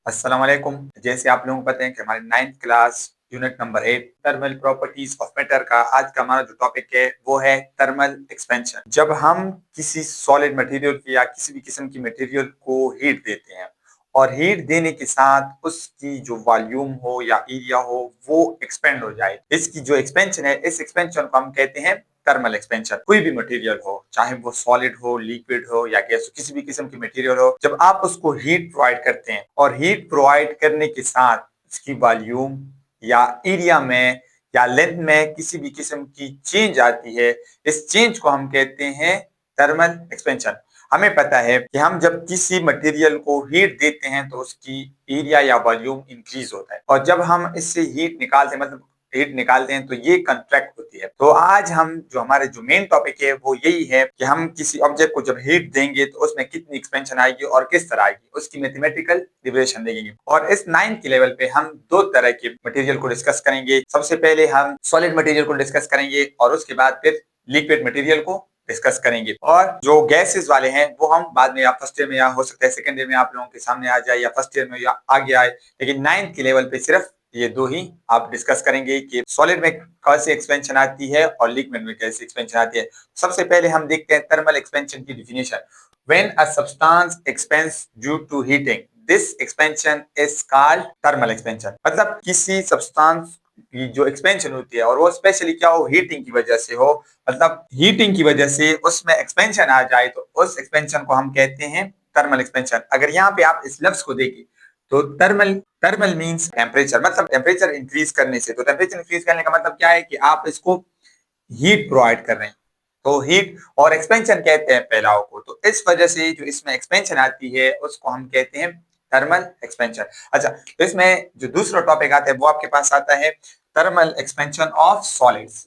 अस्सलाम वालेकुम। जैसे आप लोगों को पता है कि हमारी 9th class unit number 8 thermal properties of matter का आज का हमारा जो टॉपिक है वो है थर्मल एक्सपेंशन। जब हम किसी सॉलिड मटेरियल की या किसी भी किस्म की मटेरियल को हीट देते हैं और हीट देने के साथ उसकी जो वॉल्यूम हो या एरिया हो वो एक्सपेंड हो जाए, इसकी जो एक्सपेंशन है, इस एक्सपेंशन को हम कहते हैं थर्मल एक्सपेंशन। कोई भी मटेरियल हो, चाहे वो सॉलिड हो, लिक्विड हो या गैस हो, किसी भी किस्म की मटेरियल हो, जब आप उसको हीट प्रोवाइड करते हैं और हीट प्रोवाइड करने के साथ उसकी वॉल्यूम या एरिया में या लेंथ में किसी भी किस्म की चेंज आती है, इस चेंज को हम कहते हैं थर्मल एक्सपेंशन। हमें पता है कि हम जब किसी मटेरियल को हीट देते हैं तो उसकी एरिया या वॉल्यूम इंक्रीज होता है, और जब हम इससे हीट निकालते हैं, मतलब हीट निकालते हैं, तो ये कंट्रैक्ट होती है। तो आज हम हमारे जो मेन टॉपिक है वो यही है कि हम किसी ऑब्जेक्ट को जब हीट देंगे तो उसमें कितनी एक्सपेंशन आएगी और किस तरह आएगी, उसकी मैथमेटिकल डेरिवेशन देंगे। और इस 9th के लेवल पे हम दो तरह के मटेरियल को डिस्कस करेंगे। सबसे पहले हम सॉलिड मटेरियल को डिस्कस करेंगे और उसके बाद फिर लिक्विड मटेरियल को डिस्कस करेंगे। और जो गैसेस वाले हैं वो हम बाद में, या फर्स्ट ईयर में या हो सकता है सेकंड ईयर में आप लोगों के सामने आ जाए, या फर्स्ट ईयर में या आगे आए, लेकिन 9th के लेवल पे सिर्फ ये दो ही आप डिस्कस करेंगे कि सॉलिड में कैसे एक्सपेंशन आती है और लिक्विड में कैसे एक्सपेंशन आती है। सबसे पहले हम देखते हैं थर्मल एक्सपेंशन की definition. When a substance expands due to heating, this expansion is called thermal expansion. मतलब किसी सब्सटेंस की जो एक्सपेंशन होती है और वो स्पेशली क्या हो, हीटिंग की वजह से हो, मतलब हीटिंग की वजह से उसमें एक्सपेंशन आ जाए, तो उस एक्सपेंशन को हम कहते हैं थर्मल एक्सपेंशन। अगर यहाँ पे आप इस लफ्ज को देखें तो थर्मल थर्मल मींस टेम्परेचर, मतलब टेम्परेचर इंक्रीज करने से। तो टेम्परेचर इंक्रीज करने का मतलब क्या है कि आप इसको हीट प्रोवाइड कर रहे हैं, तो हीट और एक्सपेंशन कहते हैं फैलाव को। तो इस वजह से जो इसमें एक्सपेंशन आती है उसको हम कहते हैं थर्मल एक्सपेंशन। अच्छा, तो इसमें जो दूसरा टॉपिक आता है वो आपके पास आता है thermal expansion of solids.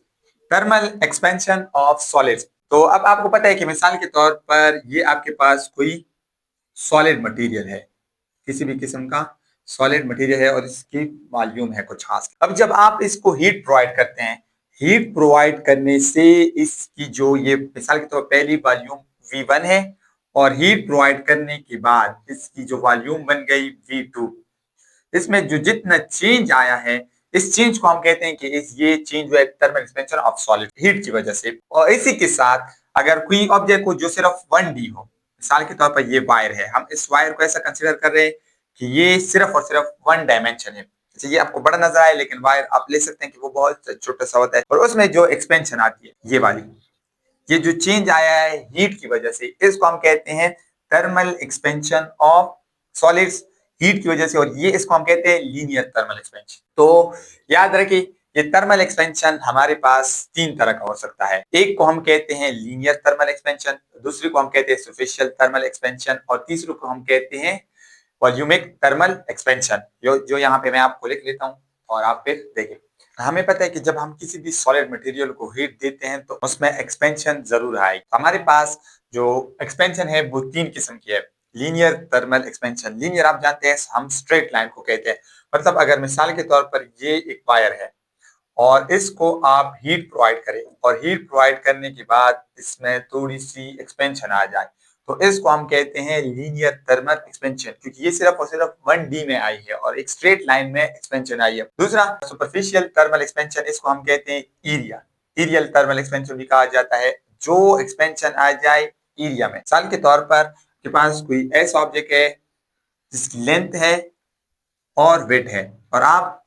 Thermal expansion of solids, तो अब आपको पता है कि मिसाल के तौर पर ये आपके पास कोई सॉलिड मटेरियल है, किसी भी किस्म का सॉलिड मटेरियल है और इसकी वॉल्यूम है कुछ खास। अब जब आप इसको हीट प्रोवाइड करते हैं, हीट प्रोवाइड करने से इसकी जो, ये मिसाल के तौर पर पहली वॉल्यूम V1 है और हीट प्रोवाइड करने के बाद इसकी जो वॉल्यूम बन गई V2। इसमें जो जितना चेंज आया है, इस चेंज को हम कहते हैं कि ये चेंज हुआ है thermal expansion of solid, heat की वजह से। और इसी के साथ अगर कोई ऑब्जेक्ट को जो सिर्फ 1D हो, मिसाल के तौर पर ये वायर है, हम इस वायर को ऐसा कंसिडर कर रहे हैं कि ये सिर्फ और सिर्फ 1 डायमेंशन है। ये आपको बड़ा नजर आए, लेकिन वायर आप ले सकते हैं कि वो बहुत छोटा सा होता है, और उसमें जो एक्सपेंशन आती है ये वाली, ये जो चेंज आया है हीट की वजह से, इसको हम कहते हैं thermal expansion of solids, heat की वजह से। और ये इसको हम कहते हैं लीनियर थर्मल एक्सपेंशन। तो याद रखिए, ये थर्मल एक्सपेंशन हमारे पास तीन तरह का हो सकता है। एक को हम कहते हैं लीनियर थर्मल एक्सपेंशन, दूसरे को हम कहते हैं सुपरफिशियल थर्मल एक्सपेंशन, और तीसरे को हम कहते हैं वॉल्यूमिक थर्मल एक्सपेंशन। जो यहाँ पे मैं आपको लिख लेता हूँ और आप फिर देखें। हमें पता है कि जब हम किसी भी सॉलिड मटेरियल को हीट देते हैं तो उसमें एक्सपेंशन जरूर आएगी। हमारे पास जो एक्सपेंशन है वो तीन किस्म की है। लीनियर थर्मल एक्सपेंशन, लीनियर आप जानते हैं हम स्ट्रेट लाइन को कहते हैं। मतलब अगर मिसाल के तौर पर ये एक वायर है और इसको आप हीट प्रोवाइड करें और हीट प्रोवाइड करने के बाद इसमें थोड़ी सी एक्सपेंशन आ जाए, तो इसको हम कहते हैं लीनियर थर्मल एक्सपेंशन, क्योंकि ये सिर्फ और सिर्फ 1D में आई है और एक स्ट्रेट लाइन में एक्सपेंशन आई है। दूसरा सुपरफिशियल थर्मल एक्सपेंशन, इसको हम कहते हैं एरिया, एरियल थर्मल एक्सपेंशन भी कहा जाता है, जो एक्सपेंशन आ जाए एरिया में। मिसाल के तौर पर के पास कोई ऐसा ऑब्जेक्ट है जिसकी लेंथ है और वेट है, और आप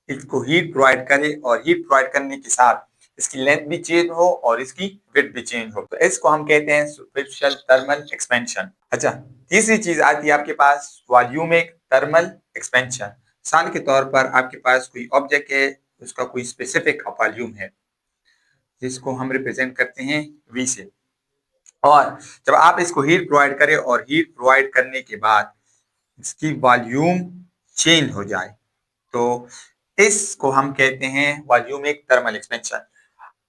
इसको हीट प्रोवाइड करें और हीट प्रोवाइड करने के साथ इसकी लेंथ भी चेंज हो और इसकी विड्थ भी चेंज हो, तो इसको हम कहते हैं सुपरफिशियल थर्मल एक्सपेंशन। अच्छा, तीसरी चीज आती है आपके पास वॉल्यूमिक थर्मल एक्सपेंशन। मिसाल के तौर पर आपके पास कोई ऑब्जेक्ट है, उसका कोई स्पेसिफिक वॉल्यूम है जिसको हम रिप्रेजेंट करते हैं V से, और जब आप इसको हीट प्रोवाइड करें और हीट प्रोवाइड करने के बाद इसकी वॉल्यूम चेंज हो जाए, तो इसको हम कहते हैं वॉल्यूमिक थर्मल एक्सपेंशन।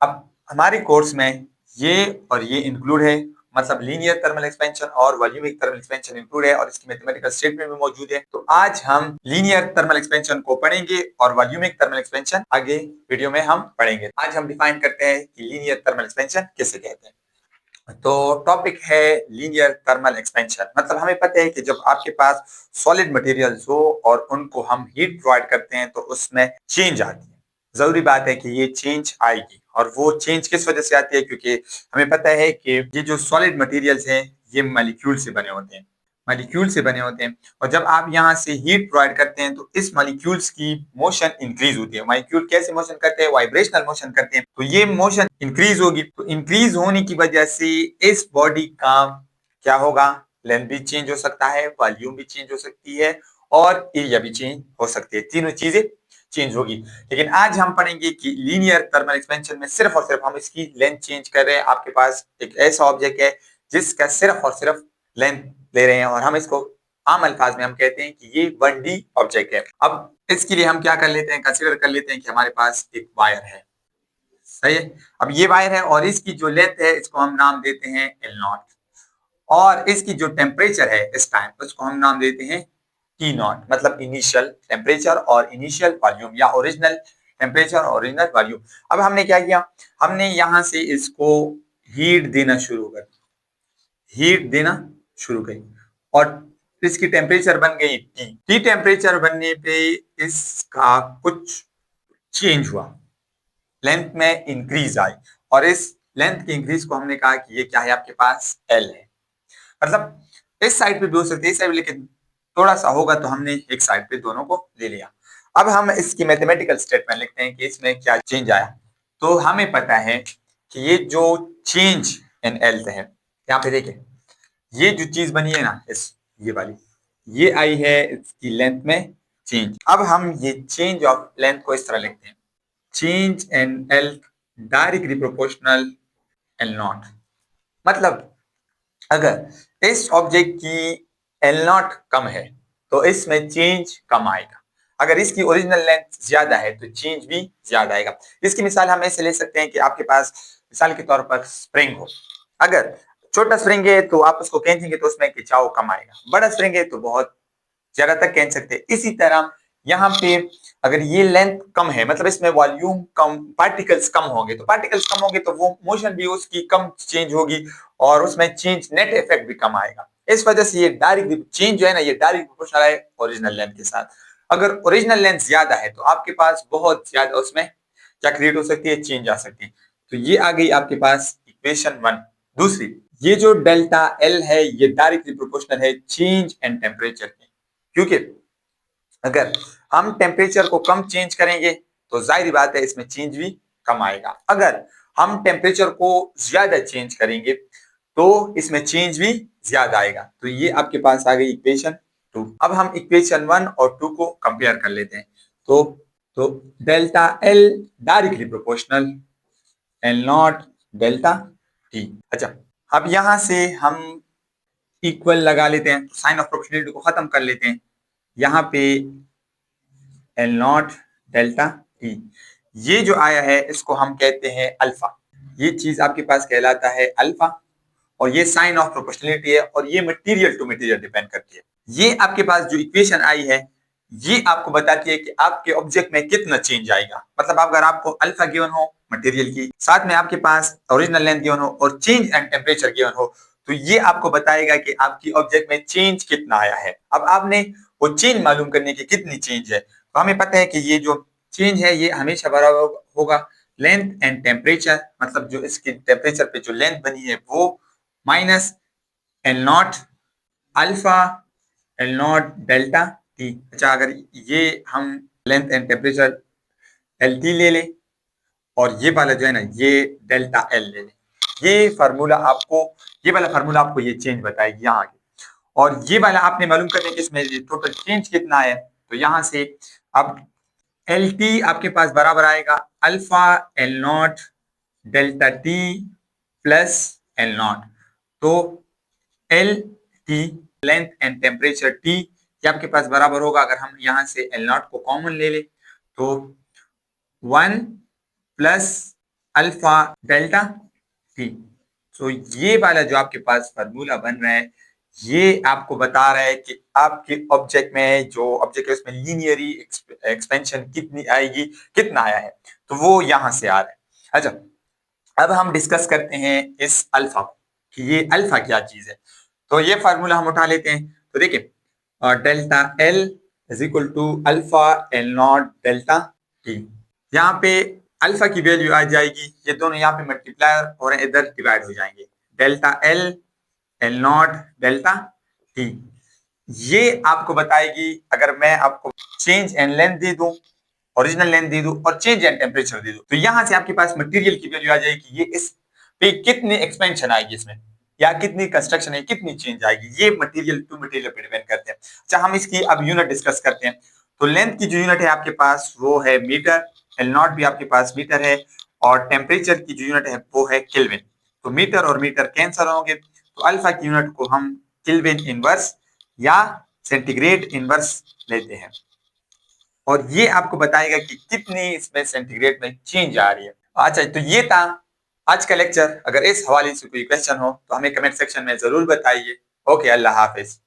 अब हमारे कोर्स में ये और ये इंक्लूड है, मतलब लीनियर थर्मल एक्सपेंशन और वॉल्यूमिक थर्मल एक्सपेंशन इंक्लूड है, और इसकी मैथमेटिकल स्टेटमेंट भी मौजूद है। तो आज हम लीनियर थर्मल एक्सपेंशन को पढ़ेंगे और वॉल्यूमिक थर्मल एक्सपेंशन आगे वीडियो में हम पढ़ेंगे। आज हम डिफाइन करते हैं कि लीनियर थर्मल एक्सपेंशन किसे कहते हैं। तो टॉपिक है लीनियर थर्मल एक्सपेंशन। मतलब हमें पता है कि जब आपके पास सॉलिड मटेरियल्स हो और उनको हम हीट प्रोवाइड करते हैं तो उसमें चेंज आती है। जरूरी बात है कि ये चेंज आएगी, और वो चेंज किस वजह से आती है, क्योंकि हमें पता है कि ये जो सॉलिड मटेरियल्स हैं ये मॉलिक्यूल से बने होते हैं, मॉलिक्यूल से बने होते हैं। और जब आप यहाँ से हीट प्रोवाइड करते हैं तो इस मॉलिक्यूल्स की मोशन इंक्रीज होती है। मॉलिक्यूल कैसे मोशन करते हैं? वाइब्रेशनल मोशन करते हैं। तो ये मोशन इंक्रीज होगी, तो इंक्रीज होने की वजह से इस बॉडी का क्या होगा? लेंथ भी चेंज हो सकता है, वॉल्यूम भी चेंज हो सकती है, और एरिया भी चेंज हो सकती है। तीनों चीजें चेंज होगी। लेकिन आज हम पढ़ेंगे कि लीनियर थर्मल एक्सपेंशन में सिर्फ और सिर्फ हम इसकी लेंथ चेंज कर रहे हैं। आपके पास एक ऐसा ऑब्जेक्ट है जिसका सिर्फ और सिर्फ लेंथ ले रहे हैं, और हम इसको आम अल्फाज में हम कहते हैं कि ये 1D ऑब्जेक्ट है। अब इसके लिए हम क्या कर लेते हैं, कंसीडर कर लेते हैं कि हमारे पास एक वायर है। सही है। अब ये वायर है और इसकी जो लेंथ है इसको हम नाम देते हैं L0, और इसकी जो टेम्परेचर है इस टाइम उसको हम नाम देते हैं T0, मतलब इनिशियल टेम्परेचर और इनिशियल वॉल्यूम, या ओरिजिनल टेम्परेचर और ओरिजिनल वॉल्यूम। अब हमने क्या किया, हमने यहां से इसको हीट देना शुरू कर हीट देना शुरू करी, और इसकी टेम्परेचर बन गई टी टेम्परेचर बनने पे इसका कुछ चेंज हुआ, लेंथ में इंक्रीज आई, और इस लेंथ की इंक्रीज को हमने कहा कि ये क्या है, आपके पास एल है। मतलब इस साइड पे भी हो सकती है, इस साइड, लेकिन थोड़ा सा होगा तो हमने एक साइड पे दोनों को ले लिया। अब हम इसकी मैथमेटिकल स्टेटमेंट लिखते हैं कि इसमें क्या चेंज आया। तो हमें पता है कि ये जो चेंज इन एल है, यहाँ पे देखिए ये जो चीज बनी है ना, इस ये वाली, ये आई है इसकी लेंथ में चेंज। अब हम ये चेंज ऑफ लेंथ को इस तरह लिखते हैं, change in L directly proportional L not. मतलब अगर इस ऑब्जेक्ट की एल नॉट कम है तो इसमें चेंज कम आएगा, अगर इसकी ओरिजिनल लेंथ ज्यादा है तो चेंज भी ज्यादा आएगा। इसकी मिसाल हम ऐसे ले सकते हैं कि आपके पास मिसाल के तौर पर स्प्रिंग हो। अगर छोटा स्प्रिंग है तो आप उसको खींचेंगे तो उसमें खिंचाव कम आएगा, बड़ा स्प्रिंग है तो बहुत ज्यादा तक खींच सकते हैं। इसी तरह यहाँ पे अगर ये लेंथ कम है, मतलब इसमें वॉल्यूम कम, पार्टिकल्स कम होंगे, तो पार्टिकल्स कम होंगे तो वो मोशन भी उसकी कम चेंज होगी, और उसमें चेंज नेट इफेक्ट भी कम आएगा। इस वजह से ये डायरेक्ट चेंज जो है ना, ये डायरेक्ट प्रोपोर्शनल है ओरिजिनल लेंथ के साथ। अगर ओरिजिनल लेंथ ज्यादा है तो आपके पास बहुत ज्यादा उसमें क्या क्रिएट हो सकती है, चेंज आ सकती है। तो ये आ गई आपके पास इक्वेशन 1। दूसरी, ये जो डेल्टा एल है ये डायरेक्टली प्रोपोर्शनल है चेंज एंड टेम्परेचर के, क्योंकि अगर हम टेम्परेचर को कम चेंज करेंगे तो जाहिर बात है इसमें चेंज भी कम आएगा। अगर हम टेम्परेचर को ज्यादा चेंज करेंगे तो इसमें चेंज भी ज्यादा आएगा। तो ये आपके पास आ गई इक्वेशन 2। अब हम इक्वेशन 1 और 2 को कंपेयर कर लेते हैं। तो तो delta L directly proportional L naught delta T. अच्छा, अब यहां से हम इक्वल लगा लेते हैं, साइन ऑफ प्रोपोर्शनलिटी को खत्म कर लेते हैं। यहाँ पे एल नॉट डेल्टा टी, ये जो आया है इसको हम कहते हैं अल्फा। ये चीज आपके पास कहलाता है अल्फा, और ये साइन ऑफ प्रोपोर्शनलिटी है, और ये मटेरियल टू मटेरियल डिपेंड करती है। ये आपके पास जो इक्वेशन आई है ये आपको बताती है कि आपके ऑब्जेक्ट में कितना चेंज आएगा। मतलब अगर आपको अल्फा गिवन हो मटेरियल की, साथ में आपके पास ओरिजिनल लेंथ गिवन हो और चेंज एंड टेम्परेचर गिवन हो, तो ये आपको बताएगा कि आपकी ऑब्जेक्ट में चेंज कितना आया है। अब आपने वो चेंज मालूम करने की कितनी चेंज है, तो हमें पता है कि ये जो चेंज है ये हमेशा बराबर होगा लेंथ एंड टेम्परेचर, मतलब जो इसकी टेम्परेचर पे जो लेंथ बनी है वो minus L not alpha L naught delta T. अच्छा, अगर ये हम length and temperature L T ले ले, और ये वाला जो है ना ये डेल्टा एल ले ले, ये फार्मूला आपको, ये वाला फार्मूला आपको ये चेंज बताएगी यहाँ की। और ये वाला आपने मालूम करने के इसमें टोटल चेंज कितना है, तो यहाँ से अब एल टी आपके पास बराबर आएगा alpha L naught delta T plus L naught. तो L T length and temperature T, ये आपके पास बराबर होगा, अगर हम यहाँ से एल नॉट को कॉमन ले ले तो 1 प्लस अल्फा डेल्टा टी। तो ये वाला जो आपके पास फार्मूला बन रहा है ये आपको बता रहा है कि आपके ऑब्जेक्ट में जो ऑब्जेक्ट है उसमें लीनियरी एक्सपेंशन कितनी आएगी, कितना आया है, तो वो यहां से आ रहा है। अच्छा, अब हम डिस्कस करते हैं इस अल्फा को। कि ये अल्फा क्या चीज है। तो ये फार्मूला हम उठा लेते हैं। तो देखिए delta L is equal to alpha L naught delta T. यहाँ पे अल्फा की वैल्यू आ जाएगी, ये दोनों यहाँ पे मल्टीप्लाई और इधर डिवाइड हो जाएंगे, delta L L naught delta T. ये आपको बताएगी अगर मैं आपको चेंज एंड लेंथ दे दूं, ओरिजिनल लेंथ दे दूं और चेंज एंड टेम्परेचर दे दूं, तो यहां से आपके पास मटेरियल की वैल्यू आ जाएगी, ये इस पे कितनी एक्सपेंशन आएगी इसमें, या कितनी कंस्ट्रक्शन है, कितनी चेंज आएगी, ये मटेरियल टू मटेरियल पे डिपेंड करते हैं। अच्छा हम इसकी अब यूनिट डिस्कस करते हैं। तो लेंथ की जो यूनिट है आपके पास वो है मीटर, एल नॉट भी आपके पास मीटर है, और टेम्परेचर की जो यूनिट है वो है केल्विन। तो मीटर और मीटर कैंसर होंगे, तो अल्फा की यूनिट को हम केल्विन इनवर्स या सेंटीग्रेड इनवर्स लेते हैं, और ये आपको बताएगा कि कितनी इसमें सेंटीग्रेड में चेंज आ रही है। अच्छा तो ये था आज का लेक्चर। अगर इस हवाले से कोई क्वेश्चन हो तो हमें कमेंट सेक्शन में जरूर बताइए। ओके, अल्लाह हाफिज।